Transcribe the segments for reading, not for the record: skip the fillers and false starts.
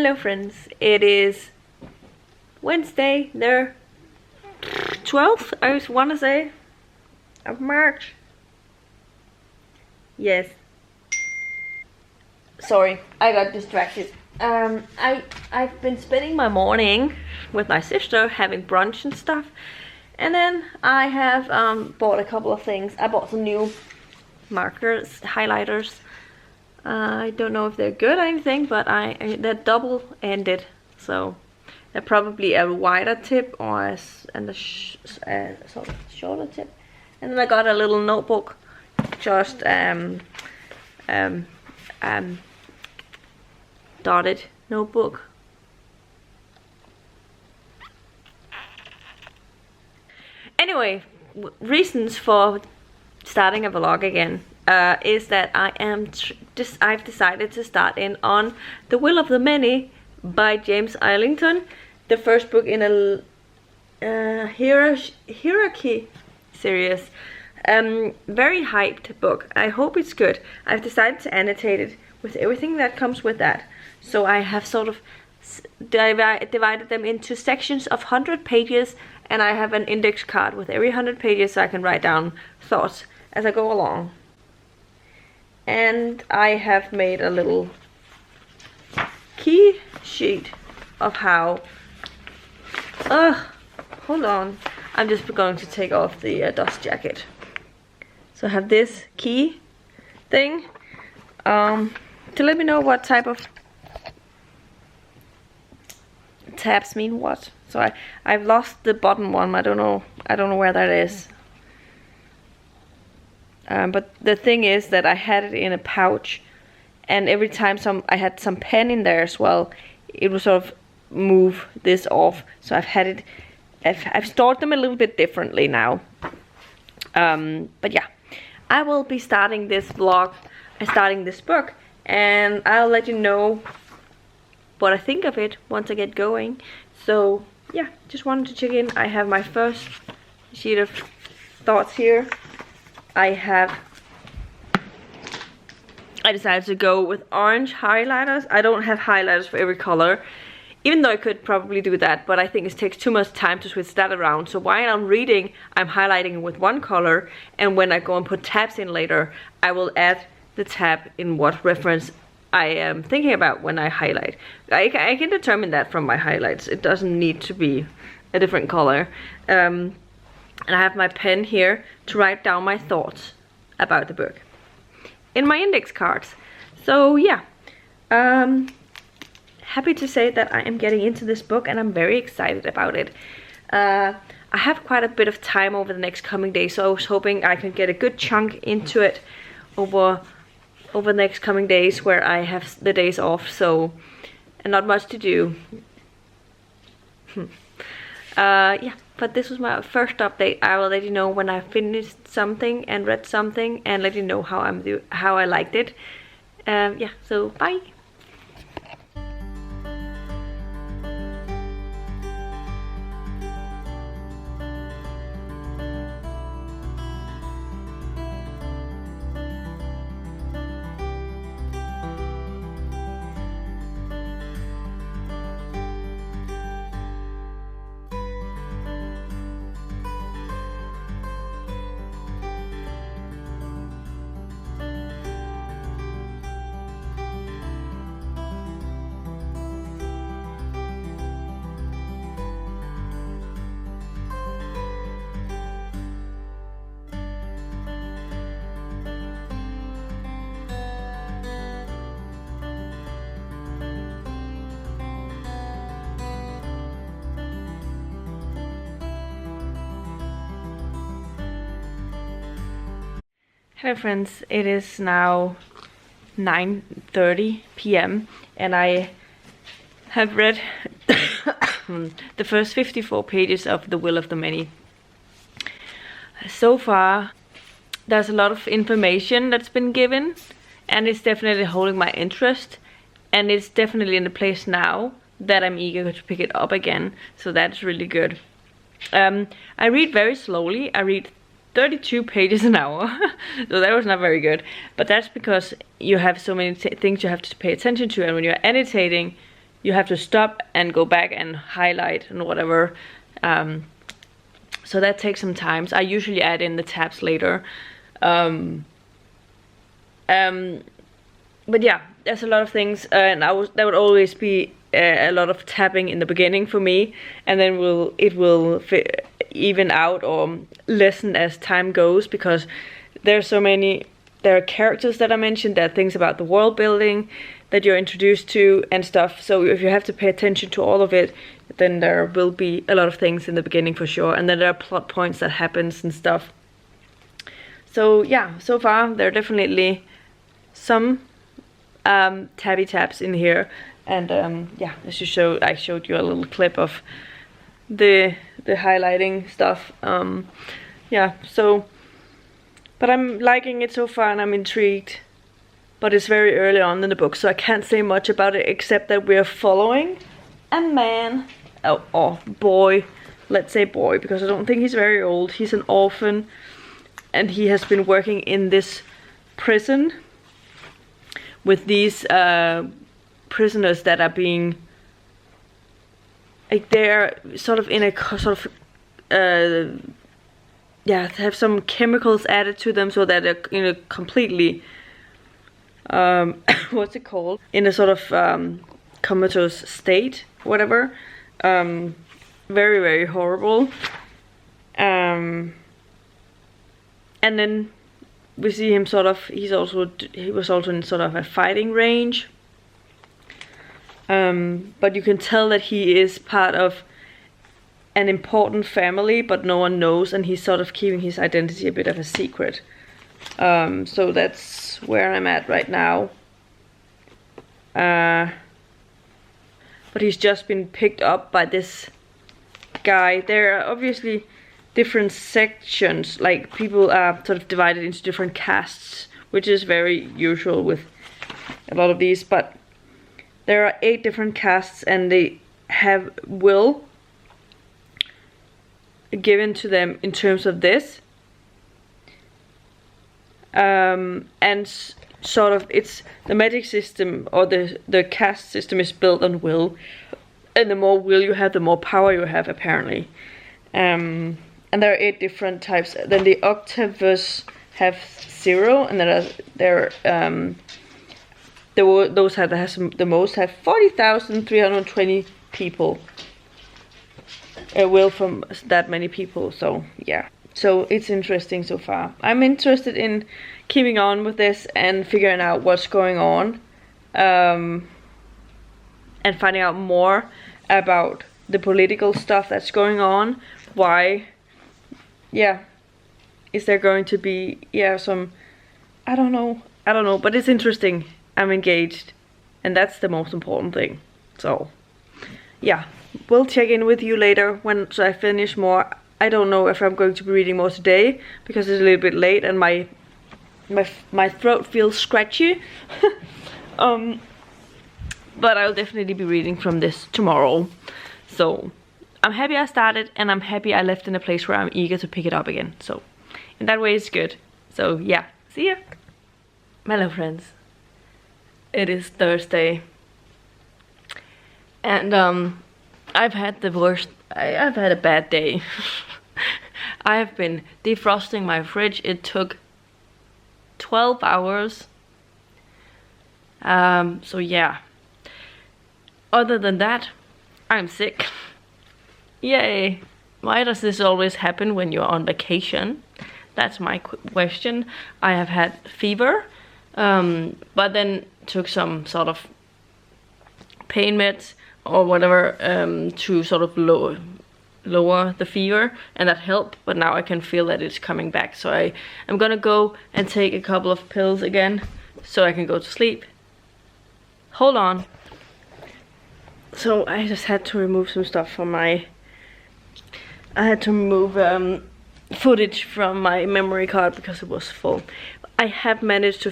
Hello friends, it is Wednesday, the 12th, I want to say, of March. Yes. Sorry, I got distracted. I've been spending my morning with my sister having brunch and stuff. And then I have bought a couple of things. I bought some new markers, highlighters. I don't know if they're good or anything, but they're double-ended, so they're probably a wider tip or a sort of shorter tip. And then I got a little notebook, just dotted notebook. Anyway, reasons for starting a vlog again is that I've decided to start in on The Will of the Many by James Islington, the first book in a hierarchy series. Very hyped book. I hope it's good. I've decided to annotate it with everything that comes with that. So I have sort of divided them into sections of 100 pages, and I have an index card with every 100 pages so I can write down thoughts as I go along. And I have made a little key sheet of how... hold on. I'm just going to take off the dust jacket. So I have this key thing to let me know what type of tabs mean what. So I've lost the bottom one. I don't know where that is. But the thing is that I had it in a pouch, and every time I had some pen in there as well, it would sort of move this off. So I've stored them a little bit differently now. But yeah, I will be starting this vlog, starting this book, and I'll let you know what I think of it once I get going. So yeah, just wanted to check in. I have my first sheet of thoughts here. I decided to go with orange highlighters. I don't have highlighters for every color, even though I could probably do that, but I think it takes too much time to switch that around. So while I'm reading, I'm highlighting with one color, and when I go and put tabs in later, I will add the tab in what reference I am thinking about when I highlight. I can determine that from my highlights. It doesn't need to be a different color. And I have my pen here to write down my thoughts about the book in my index cards. So yeah, happy to say that I am getting into this book, and I'm very excited about it. I have quite a bit of time over the next coming days, so I was hoping I could get a good chunk into it over the next coming days where I have the days off, so, and not much to do. Yeah, but this was my first update. I will let you know when I finished something and read something, and let you know how I liked it. Yeah, so bye. Hello friends, it is now 9:30 p.m. and I have read the first 54 pages of The Will of the Many. So far, there's a lot of information that's been given, and it's definitely holding my interest, and it's definitely in a place now that I'm eager to pick it up again, so that's really good. I read very slowly. I read 32 pages an hour, so that was not very good, but that's because you have so many things you have to pay attention to, and when you're annotating, you have to stop and go back and highlight and whatever. So that takes some time. So I usually add in the tabs later. But yeah, there's a lot of things, and there would always be a lot of tapping in the beginning for me, and then it will even out or lessen as time goes, because there are characters that I mentioned, there are things about the world building that you're introduced to and stuff. So if you have to pay attention to all of it, then there will be a lot of things in the beginning for sure, and then there are plot points that happens and stuff. So yeah, so far there are definitely some tabby tabs in here, and yeah, as I showed you a little clip of the highlighting stuff. Yeah, so, but I'm liking it so far and I'm intrigued, but it's very early on in the book, so I can't say much about it except that we're following a man, or boy, let's say boy, because I don't think he's very old. He's an orphan, and he has been working in this prison with these prisoners that are being, like, they're sort of in a sort of yeah, have some chemicals added to them, so that they're in a completely what's it called, in a sort of comatose state, whatever. Very, very horrible. And then we see him sort of, he was also in sort of a fighting range. But you can tell that he is part of an important family, but no one knows, and he's sort of keeping his identity a bit of a secret. So that's where I'm at right now. But he's just been picked up by this guy. There are obviously different sections, like people are sort of divided into different castes, which is very usual with a lot of these, but there are 8 different castes, and they have will given to them in terms of this. And sort of, it's the magic system, or the caste system is built on will, and the more will you have, the more power you have, apparently. And there are 8 different types. Then the octavus have 0, and those that has the most have 40,320 people. Will from that many people. So yeah, so it's interesting so far. I'm interested in keeping on with this and figuring out what's going on, and finding out more about the political stuff that's going on. Why, yeah, is there going to be, yeah, some, I don't know, but it's interesting. I'm engaged, and that's the most important thing. So yeah, we'll check in with you later once I finish more. I don't know if I'm going to be reading more today, because it's a little bit late and my throat feels scratchy. But I'll definitely be reading from this tomorrow. So I'm happy I started, and I'm happy I left in a place where I'm eager to pick it up again. So in that way it's good. So yeah, see ya. Hello friends. It is Thursday. And I've had the worst, I've had a bad day. I have been defrosting my fridge. It took 12 hours. So yeah. Other than that, I'm sick. Yay. Why does this always happen when you're on vacation? That's my question. I have had fever, but then took some sort of pain meds or whatever, to sort of lower the fever, and that helped, but now I can feel that it's coming back. So I'm gonna go and take a couple of pills again so I can go to sleep. Hold on. So I just had to remove some stuff from I had to remove footage from my memory card because it was full. I have managed to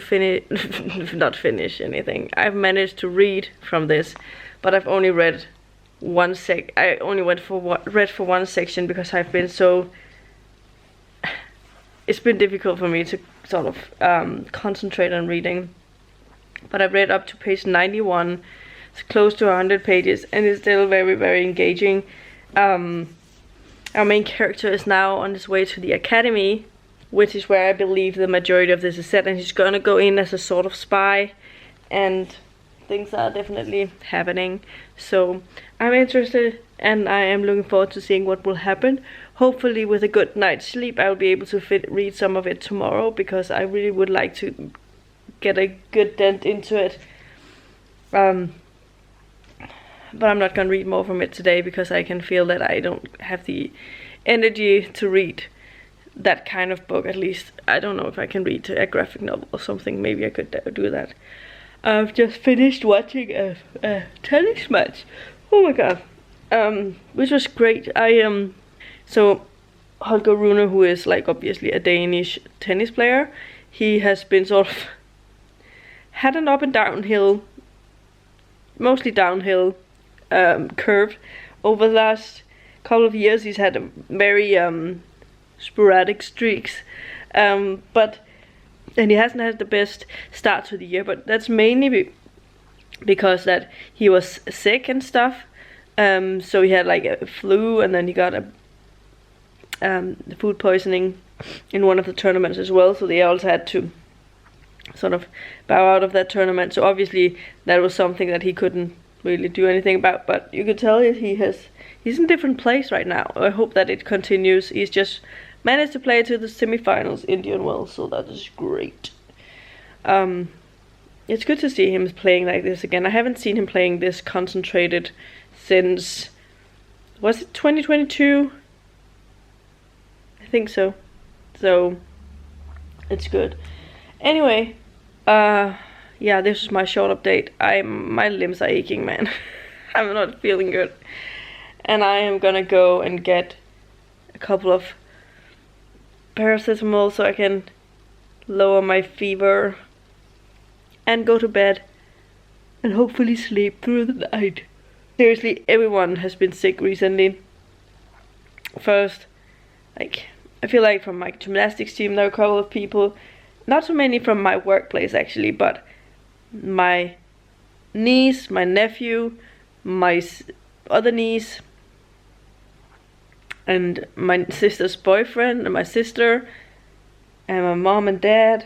not finish anything. I've managed to read from this, but I've only read I only read for one section, because I've been so, it's been difficult for me to sort of concentrate on reading. But I've read up to page 91, It's close to 100 pages and it's still very, very engaging. Our main character is now on his way to the academy, which is where I believe the majority of this is set, and he's gonna go in as a sort of spy, and things are definitely happening. So I'm interested and I am looking forward to seeing what will happen. Hopefully with a good night's sleep I'll be able to read some of it tomorrow, because I really would like to get a good dent into it. But I'm not gonna read more from it today because I can feel that I don't have the energy to read that kind of book. At least I don't know if I can read a graphic novel or something. Maybe I could do that. I've just finished watching a tennis match. Oh my god, which was great. So Holger Rune, who is like obviously a Danish tennis player, he has been sort of had an up and downhill, mostly downhill curve over the last couple of years. He's had a very sporadic streaks, and he hasn't had the best start to the year, but that's mainly because that he was sick and stuff. So he had like a flu, and then he got food poisoning in one of the tournaments as well, so they also had to sort of bow out of that tournament. So obviously that was something that he couldn't really do anything about, but you could tell he's in a different place right now. I hope that it continues. He's just managed to play to the semifinals Indian Wells, so that is great. It's good to see him playing like this again. I haven't seen him playing this concentrated since, was it 2022? I think so. So it's good. Anyway, yeah, this is my short update. My limbs are aching, man. I'm not feeling good, and I am gonna go and get a couple of paracetamol so I can lower my fever and go to bed and hopefully sleep through the night. Seriously, everyone has been sick recently. First, like, I feel like from my gymnastics team there are a couple of people, not so many from my workplace actually, but my niece, my nephew, my other niece, and my sister's boyfriend, and my sister, and my mom and dad.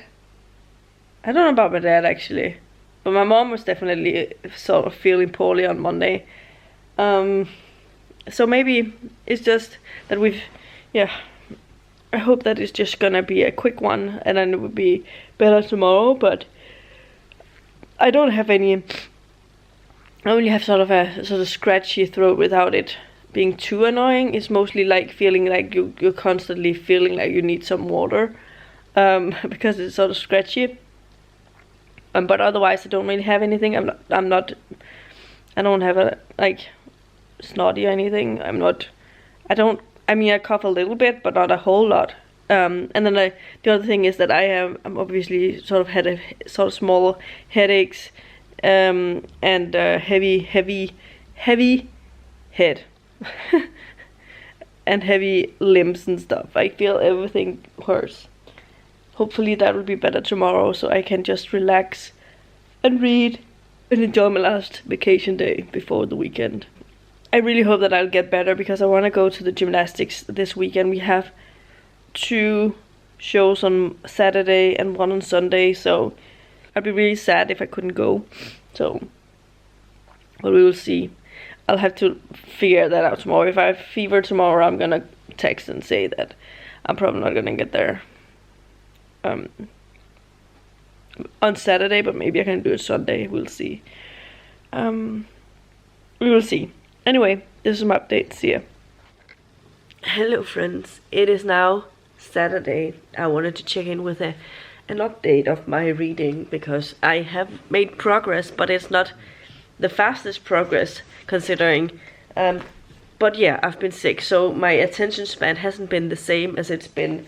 I don't know about my dad actually, but my mom was definitely sort of feeling poorly on Monday. So maybe it's just that I hope that it's just gonna be a quick one and then it will be better tomorrow, but I don't have any, I only have sort of scratchy throat without it being too annoying. It's mostly like feeling like you're constantly feeling like you need some water, because it's sort of scratchy. But otherwise I don't really have anything. I don't have a like snotty or anything. I mean I cough a little bit, but not a whole lot. And then the other thing is that I'm obviously sort of had a sort of small headaches, and heavy head and heavy limbs and stuff. I feel everything hurts. Hopefully that will be better tomorrow, so I can just relax and read and enjoy my last vacation day before the weekend. I really hope that I'll get better, because I want to go to the gymnastics this weekend. We have 2 shows on Saturday and 1 on Sunday, so I'd be really sad if I couldn't go. So, but we will see. I'll have to figure that out tomorrow. If I have fever tomorrow, I'm gonna text and say that I'm probably not gonna get there on Saturday, but maybe I can do it Sunday. We'll see. We will see. Anyway, this is my update. See ya. Hello friends, it is now Saturday. I wanted to check in with an update of my reading, because I have made progress, but it's not the fastest progress considering, but yeah, I've been sick, so my attention span hasn't been the same as it's been,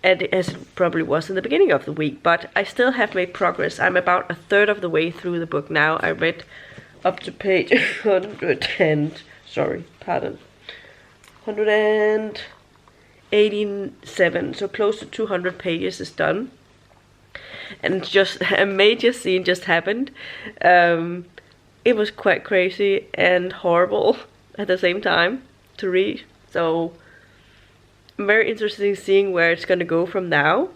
as it probably was in the beginning of the week, but I still have made progress. I'm about a third of the way through the book now. I read up to page 187, so close to 200 pages is done, and just a major scene just happened. it was quite crazy and horrible at the same time to read. So I'm very interested in seeing where it's gonna go from now.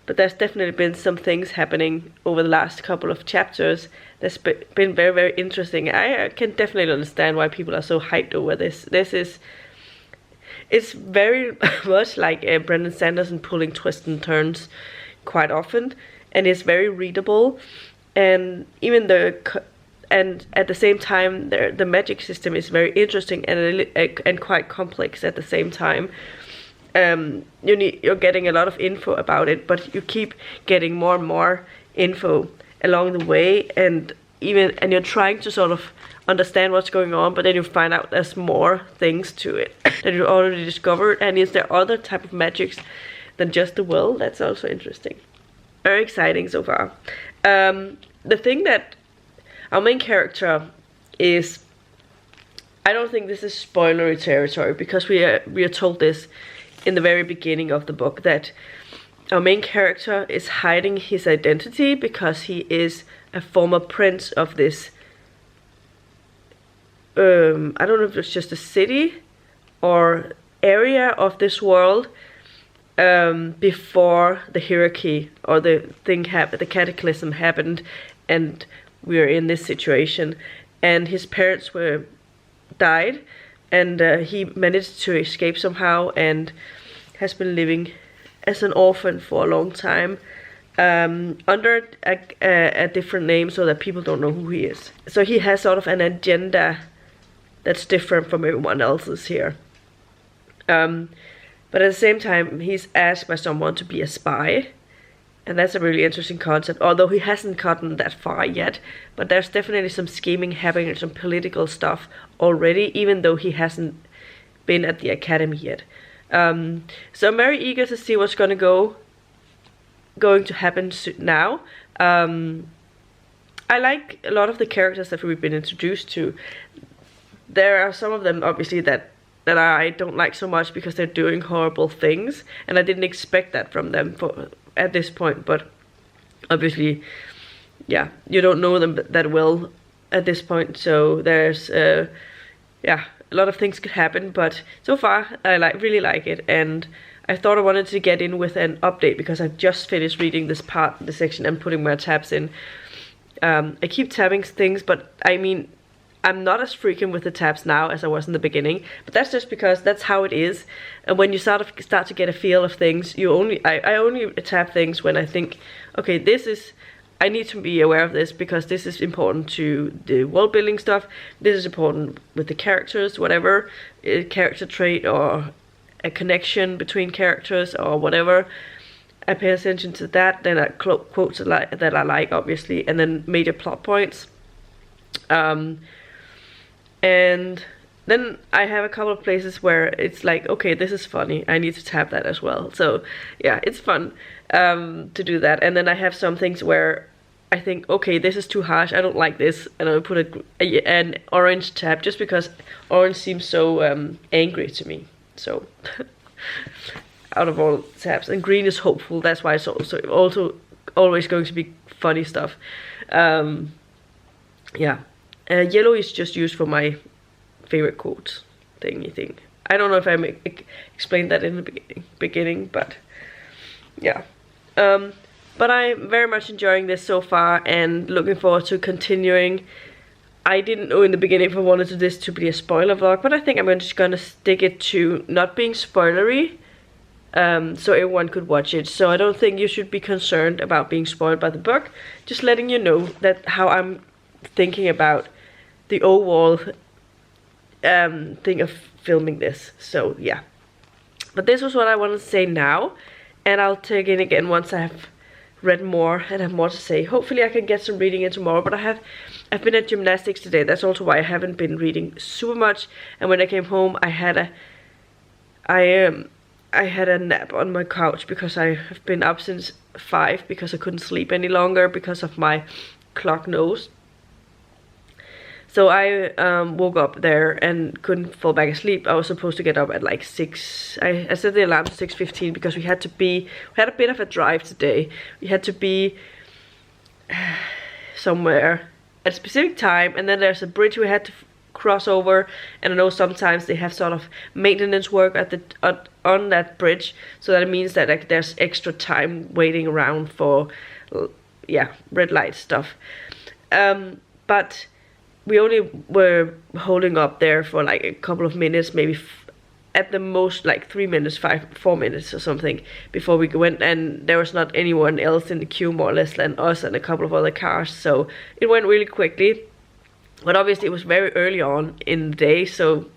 But there's definitely been some things happening over the last couple of chapters that's been very, very interesting. I can definitely understand why people are so hyped over this. It's very much like Brandon Sanderson pulling twists and turns quite often, and it's very readable. And even and at the same time, the magic system is very interesting and quite complex at the same time. You're getting a lot of info about it, but you keep getting more and more info along the way, and you're trying to sort of understand what's going on, but then you find out there's more things to it that you already discovered. And is there other type of magics than just the will? That's also interesting. Very exciting so far. The thing that our main character is, I don't think this is spoilery territory, because we are told this in the very beginning of the book, that our main character is hiding his identity because he is a former prince of this, I don't know if it's just a city or area of this world, before the hierarchy or the cataclysm happened, and we are in this situation. And his parents died, and he managed to escape somehow, and has been living as an orphan for a long time, under a different name, so that people don't know who he is. So he has sort of an agenda that's different from everyone else's here. But at the same time, he's asked by someone to be a spy, and that's a really interesting concept, although he hasn't gotten that far yet. But there's definitely some scheming happening, some political stuff already, even though he hasn't been at the academy yet. So I'm very eager to see what's going to happen now. I like a lot of the characters that we've been introduced to. There are some of them, obviously, that I don't like so much because they're doing horrible things, and I didn't expect that from them at this point. But obviously, yeah, you don't know them that well at this point, so there's yeah, a lot of things could happen. But so far I really like it, and I thought I wanted to get in with an update because I've just finished reading this section and putting my tabs in. I keep tabbing things, but I mean, I'm not as frequent with the tabs now as I was in the beginning, but that's just because that's how it is. And when you start to get a feel of things, I only tab things when I think, okay, I need to be aware of this because this is important to the world building stuff. This is important with the characters, whatever, a character trait or a connection between characters or whatever. I pay attention to that. Then I quotes that I like, obviously, and then major plot points. And then I have a couple of places where it's like, okay, this is funny, I need to tab that as well. So yeah, it's fun to do that. And then I have some things where I think, okay, this is too harsh, I don't like this, and I'll put an orange tab just because orange seems so angry to me. So out of all tabs, and green is hopeful, that's why it's also always going to be funny stuff. Yeah. Yellow is just used for my favorite quotes thingy thing. I don't know if I explained that in the beginning, but yeah. But I'm very much enjoying this so far and looking forward to continuing. I didn't know in the beginning if I wanted this to be a spoiler vlog, but I think I'm just gonna stick it to not being spoilery, so everyone could watch it. So I don't think you should be concerned about being spoiled by the book. Just letting you know that how I'm thinking about the overall thing of filming this. So yeah, but this was what I wanted to say now, and I'll take in again once I have read more and have more to say. Hopefully I can get some reading in tomorrow, but I've been at gymnastics today. That's also why I haven't been reading super much. And when I came home, I had a nap on my couch because I have been up since 5 because I couldn't sleep any longer because of my clogged nose. So I woke up there and couldn't fall back asleep. I was supposed to get up at like 6. I set the alarm to 6:15 because we had a bit of a drive today. We had to be somewhere at a specific time, and then there's a bridge we had to cross over, and I know sometimes they have sort of maintenance work at the on that bridge, so that means that like there's extra time waiting around for red light stuff. But we only were holding up there for like a couple of minutes, maybe at the most like 3 minutes, 4 minutes or something before we went, and there was not anyone else in the queue more or less than us and a couple of other cars, so it went really quickly. But obviously it was very early on in the day, so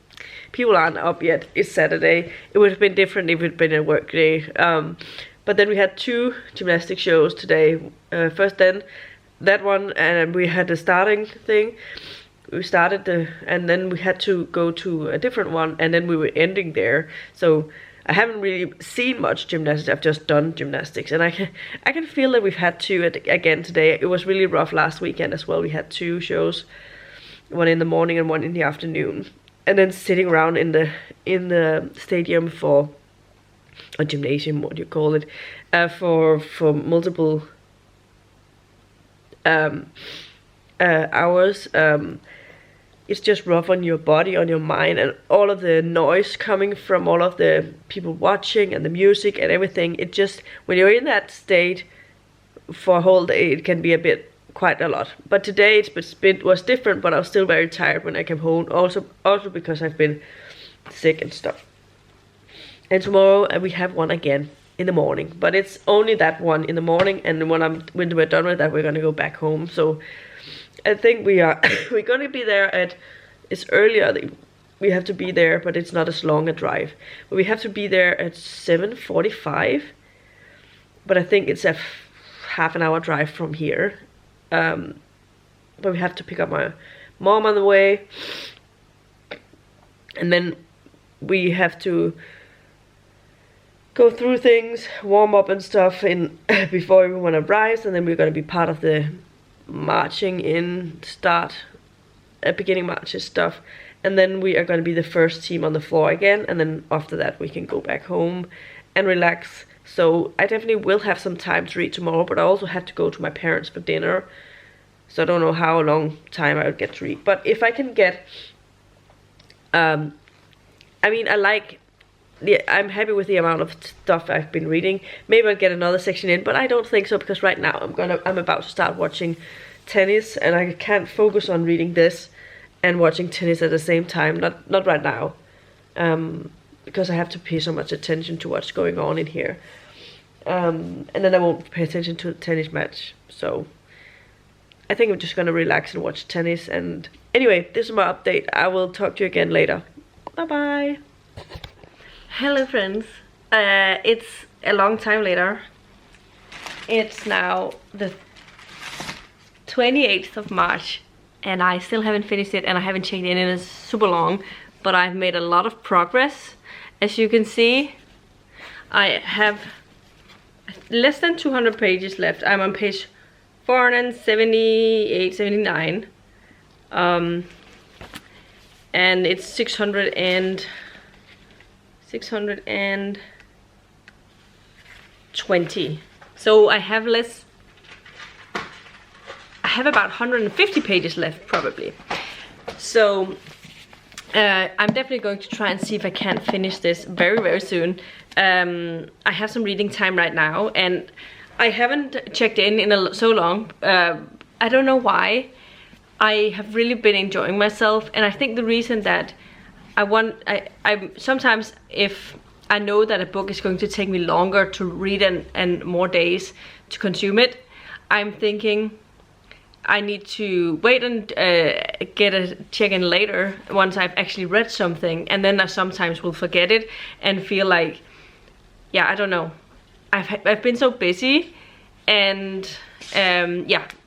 people aren't up yet. It's Saturday. It would have been different if it had been a work day. But then we had 2 gymnastic shows today. First then that one, and we had the starting thing. We started and then we had to go to a different one, and then we were ending there. So I haven't really seen much gymnastics. I've just done gymnastics, and I can feel that we've had 2 again today. It was really rough last weekend as well. We had 2 shows, one in the morning and one in the afternoon, and then sitting around in the stadium for a gymnasium, what do you call it, for multiple hours. It's just rough on your body, on your mind, and all of the noise coming from all of the people watching and the music and everything. It just, when you're in that state for a whole day, it can be quite a lot. But today it was different, but I was still very tired when I came home, also because I've been sick and stuff. And tomorrow we have one again in the morning, but it's only that one in the morning, and when we're done with that, we're gonna go back home. So I think we're gonna be there it's earlier, we have to be there, but it's not as long a drive. But we have to be there at 7:45, but I think it's a half an hour drive from here. But we have to pick up my mom on the way, and then we have to go through things, warm up and stuff before everyone arrives, and then we're going to be part of the marching in beginning marches stuff, and then we are going to be the first team on the floor again, and then after that we can go back home and relax. So I definitely will have some time to read tomorrow, but I also have to go to my parents for dinner, so I don't know how long time I would get to read. But if I can get I mean, I'm happy with the amount of stuff I've been reading. Maybe I'll get another section in, but I don't think so, because right now I'm about to start watching tennis, and I can't focus on reading this and watching tennis at the same time. Not right now, because I have to pay so much attention to what's going on in here, and then I won't pay attention to the tennis match. So I think I'm just gonna relax and watch tennis. And anyway, this is my update. I will talk to you again later. Bye bye. Hello friends, it's a long time later. It's now the 28th of March, and I still haven't finished it, and I haven't checked in a super long, but I've made a lot of progress. As you can see, I have less than 200 pages left. I'm on page 478, 79, and it's 620. So I have about 150 pages left probably. So I'm definitely going to try and see if I can finish this very soon. I have some reading time right now, and I haven't checked in so long. I don't know why. I have really been enjoying myself, and I think the reason that I sometimes, if I know that a book is going to take me longer to read and more days to consume it, I'm thinking I need to wait and get a check-in later once I've actually read something, and then I sometimes will forget it and feel like, yeah, I don't know, I've been so busy, and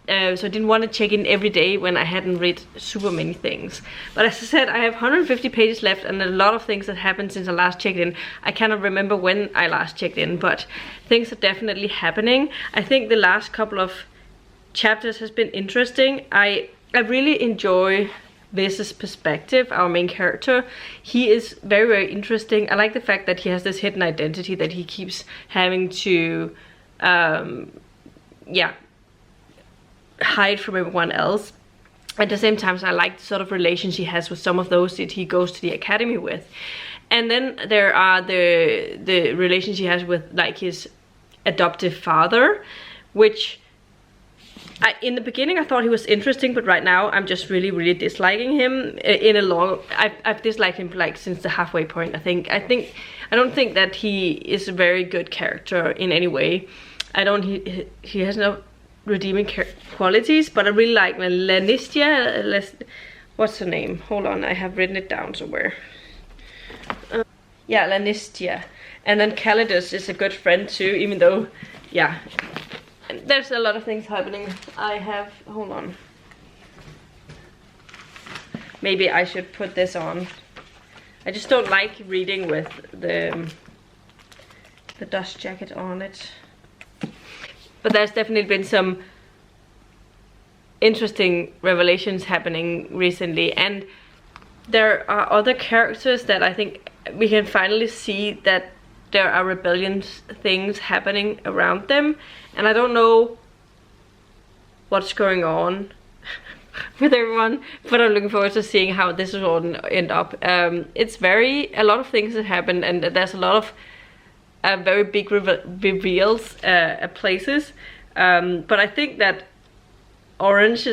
so I didn't want to check in every day when I hadn't read super many things. But as I said, I have 150 pages left, and a lot of things that happened since I last checked in. I cannot remember when I last checked in, but things are definitely happening. I think the last couple of chapters has been interesting. I really enjoy Viz's perspective, our main character. He is very interesting. I like the fact that he has this hidden identity that he keeps having to hide from everyone else. At the same time, so I like the sort of relation she has with some of those that he goes to the academy with. And then there are the relation she has with like his adoptive father, which in the beginning I thought he was interesting, but right now I'm just really disliking him. I've disliked him like since the halfway point. I don't think that he is a very good character in any way. He has no redeeming qualities, but I really like Lanistia. What's her name? Hold on, I have written it down somewhere. Yeah, Lanistia. And then Calidus is a good friend too, even though, yeah, there's a lot of things happening. Hold on. Maybe I should put this on. I just don't like reading with the dust jacket on it. But there's definitely been some interesting revelations happening recently, and there are other characters that I think we can finally see that there are rebellious things happening around them, and I don't know what's going on with everyone, but I'm looking forward to seeing how this will all end up. It's a lot of things that happen, and there's a lot of very big reveals at places, but I think that orange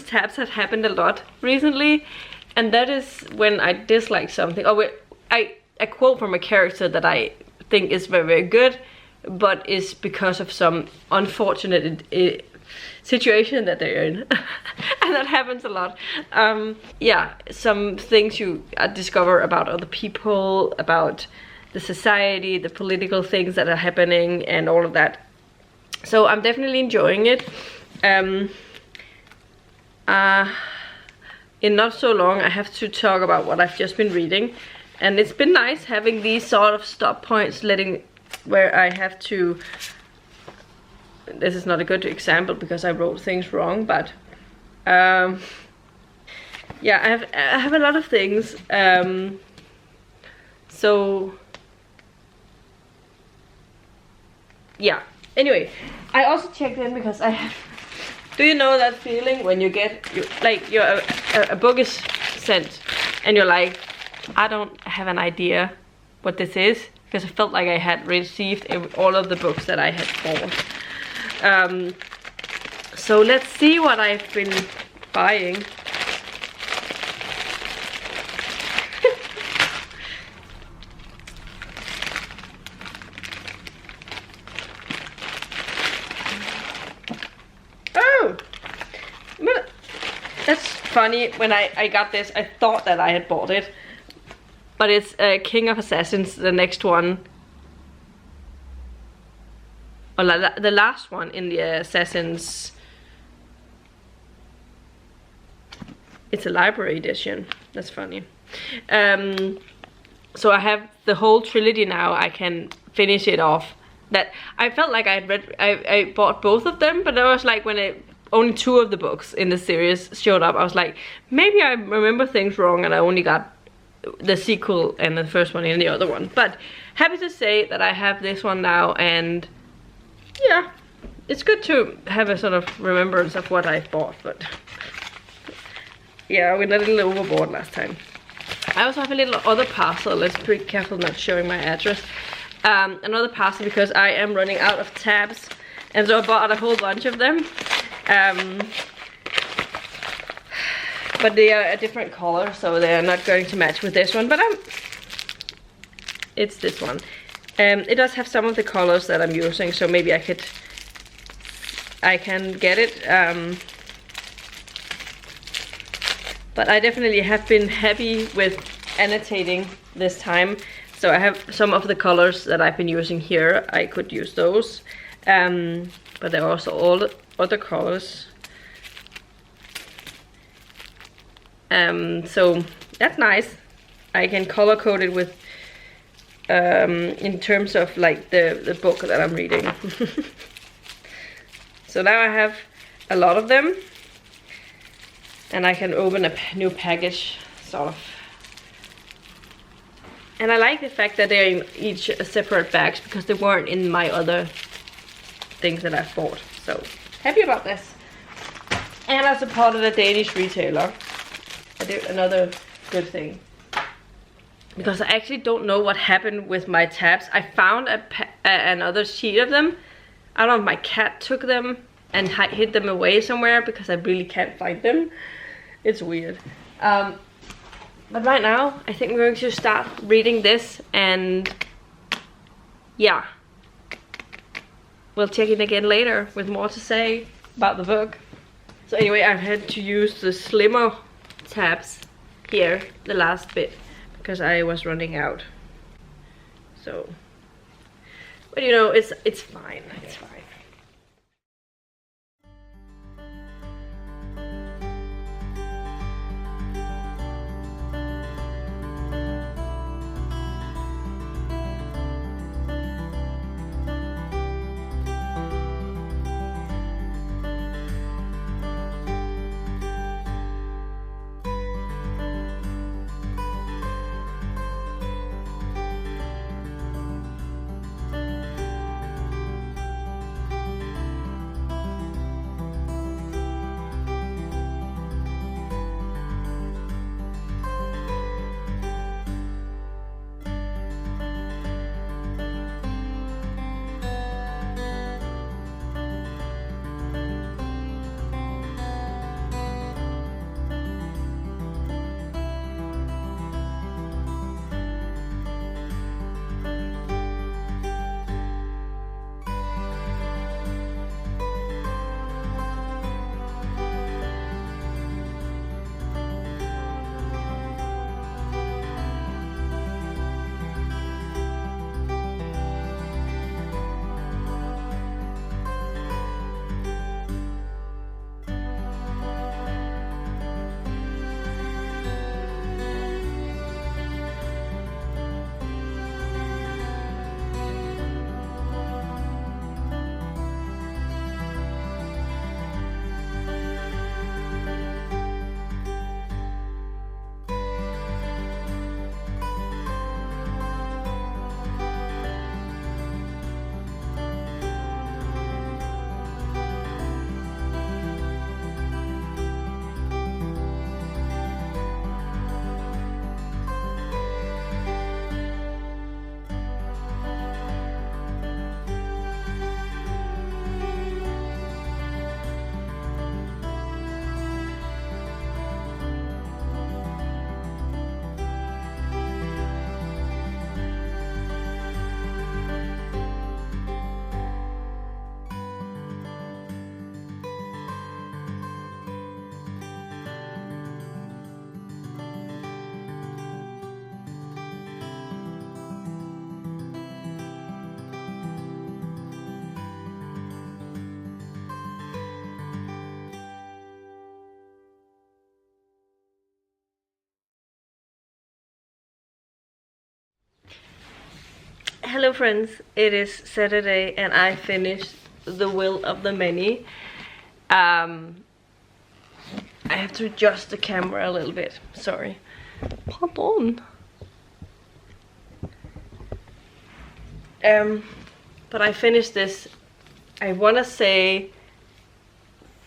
tabs have happened a lot recently, and that is when I dislike something. A quote from a character that I think is very good, but is because of some unfortunate situation that they're in. And that happens a lot. Yeah, some things you discover about other people, about the society, the political things that are happening, and all of that. So I'm definitely enjoying it. In not so long I have to talk about what I've just been reading, and it's been nice having these sort of stop points, where I have to, this is not a good example because I wrote things wrong, but yeah, I have a lot of things, so yeah. Anyway, I also checked in because I have, do you know that feeling when you get a book is sent and you're like, I don't have an idea what this is, because I felt like I had received all of the books that I had bought. So let's see what I've been buying. Oh, that's funny. When I got this, I thought that I had bought it. But it's King of Assassins, the next one. Or the last one in the Assassins. It's a library edition. That's funny. So I have the whole trilogy now. I can finish it off. That I felt like I had read. I bought both of them, but I was like, when only 2 of the books in the series showed up, I was like, maybe I remember things wrong, and I only got the sequel and the first one and the other one. But happy to say that I have this one now, and yeah, it's good to have a sort of remembrance of what I've bought. But yeah, we went a little overboard last time. I also have a little other parcel. Let's be careful not showing my address. Another parcel because I am running out of tabs, and so I bought a whole bunch of them. But they are a different color, so they are not going to match with this one, but it's this one. It does have some of the colors that I'm using, so maybe I can get it. But I definitely have been happy with annotating this time. So I have some of the colors that I've been using here. I could use those. But there are also all other colors. So that's nice. I can color code it with in terms of like the book that I'm reading. So now I have a lot of them, and I can open a new package, sort of. And I like the fact that they're in each separate bags, because they weren't in my other things that I've bought. So happy about this. And I supported a Danish retailer. I did another good thing. Because I actually don't know what happened with my tabs. I found another sheet of them. I don't know if my cat took them and hid them away somewhere because I really can't find them. It's weird. But right now, I think we're going to start reading this, and yeah. We'll check in again later with more to say about the book. So anyway, I've had to use the slimmer tabs here, the last bit, because I was running out. So, but you know, it's fine. It's fine. Hello friends, it is Saturday and I finished The Will of the Many. I have to adjust the camera a little bit, sorry. Pardon. But I finished this, I wanna say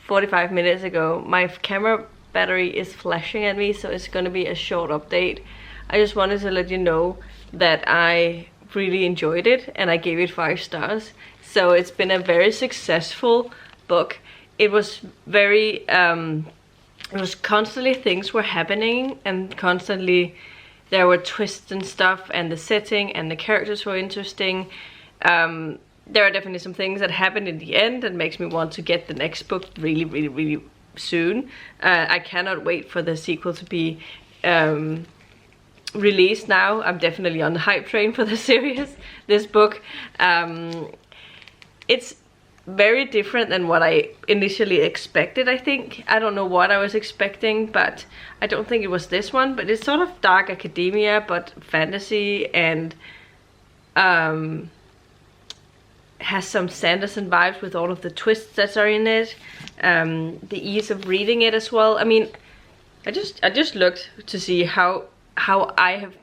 45 minutes ago. My camera battery is flashing at me, so it's gonna be a short update. I just wanted to let you know that I really enjoyed it and I gave it 5 stars. So it's been a very successful book. It was very it was constantly things were happening and constantly there were twists and stuff, and the setting and the characters were interesting. There are definitely some things that happened in the end that makes me want to get the next book really soon. I cannot wait for the sequel to be released now. I'm definitely on the hype train for the series, this book. It's very different than what I initially expected, I think. I don't know what I was expecting, but I don't think it was this one. But it's sort of dark academia, but fantasy, and has some Sanderson vibes with all of the twists that are in it. The ease of reading it as well. I mean, I just looked to see how I've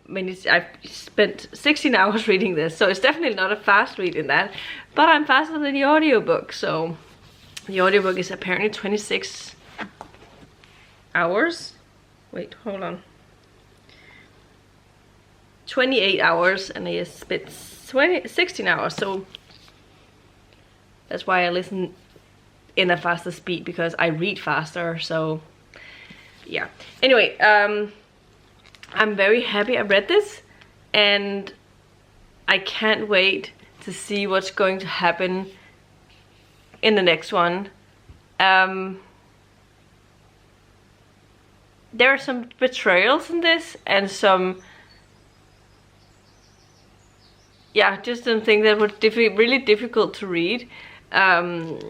spent 16 hours reading this, so it's definitely not a fast read in that, but I'm faster than the audiobook. So the audiobook is apparently 26 hours. Wait, hold on. 28 hours, and I spent 16 hours, so that's why I listen in a faster speed, because I read faster, so yeah. Anyway, I'm very happy I read this, and I can't wait to see what's going to happen in the next one. There are some betrayals in this, and some, yeah, just some things that were really difficult to read. But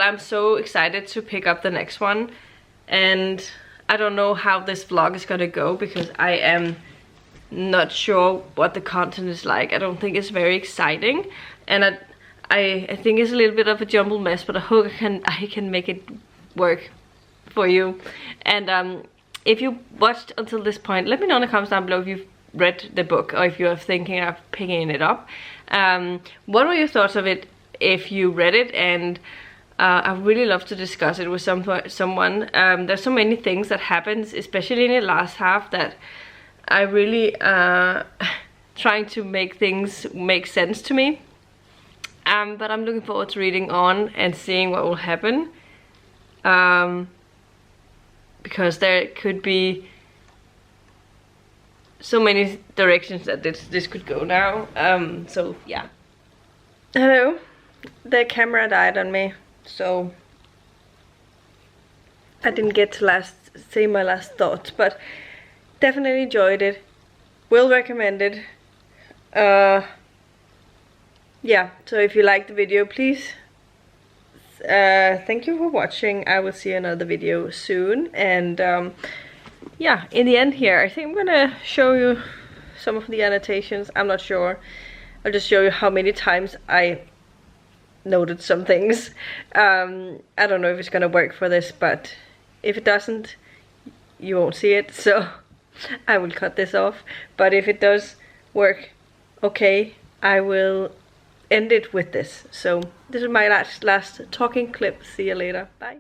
I'm so excited to pick up the next one, and I don't know how this vlog is gonna go, because I am not sure what the content is like. I don't think it's very exciting, and I think it's a little bit of a jumbled mess, but I hope I can make it work for you. And if you watched until this point, let me know in the comments down below if you've read the book, or if you're thinking of picking it up. What were your thoughts of it if you read it? And I really love to discuss it with someone. There's so many things that happens, especially in the last half, that I really trying to make things make sense to me. But I'm looking forward to reading on and seeing what will happen. Because there could be so many directions that this could go now. So yeah. Hello. The camera died on me, so I didn't get to say my last thoughts, but definitely enjoyed it. Will recommend it. Yeah, so if you liked the video, please thank you for watching. I will see another video soon. And yeah, in the end here, I think I'm gonna show you some of the annotations. I'm not sure. I'll just show you how many times I noted some things. I don't know if it's gonna work for this, but if it doesn't, you won't see it, so I will cut this off. But if it does work okay, I will end it with this. So this is my last talking clip. See you later. Bye.